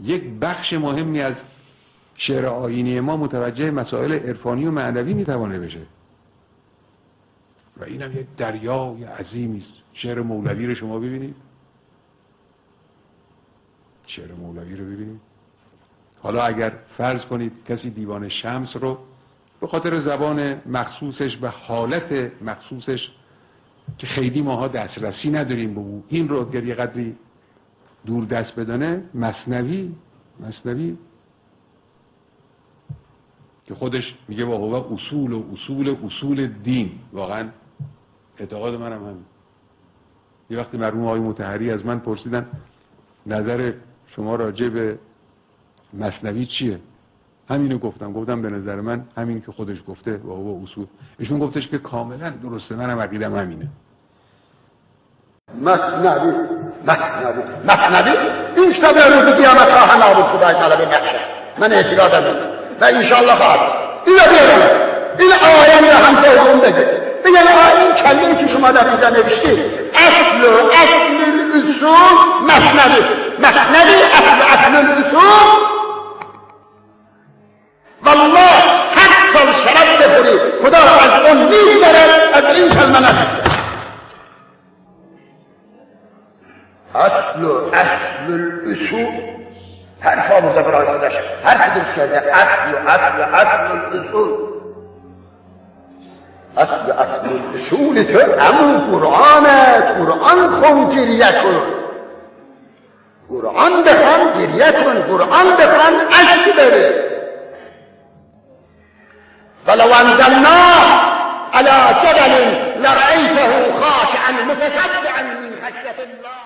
یک بخش مهمی از شعر آیینی ما متوجه مسائل عرفانی و معنوی میتوانه بشه و اینم یک دریای عظیمی است. شعر مولوی رو شما ببینید، شعر مولوی رو ببینید. حالا اگر فرض کنید کسی دیوان شمس رو به خاطر زبان مخصوصش به حالت مخصوصش که خیلی ماها دسترسی نداریم به او، این رو اگر یه قدری دور دست بدانه، مثنوی که خودش میگه با هو اصول دین، واقعا اعتقاد منم همین. یه وقتی مرحوم آقای مطهری از من پرسیدن نظر شما راجع به مثنوی چیه، همینو گفتم به نظر من همین که خودش گفته و هو اصول. ایشون گفتش که کاملا درسته، منم عقیدم همینه. مثنوی این کتاب روز قیامت خواهد نابود خدای تعالی به نقشه. من اعتقادم نیست و انشاءالله خواهد. اینو بیارم، این آیه رو هم پیغام بگید. بگن این کلمه‌ای که شما در اینجا نوشتید اصل الاصول مثنوی اصل الاصول. والله 100 سال شراب بخوری خدا از اون میگذرد، از این کلمه نمیگذرد. اصل الاصول حرف آموزه برای خودش، حرف درست کرده. اصل الاصول تو همون قرآن است. قرآن خون گریه کن، قرآن بخوان گریه کن، قرآن بخوان اشک بریز. ولو انزلنا على جبل لرأيته خاشعا متصدعا من خشية الله.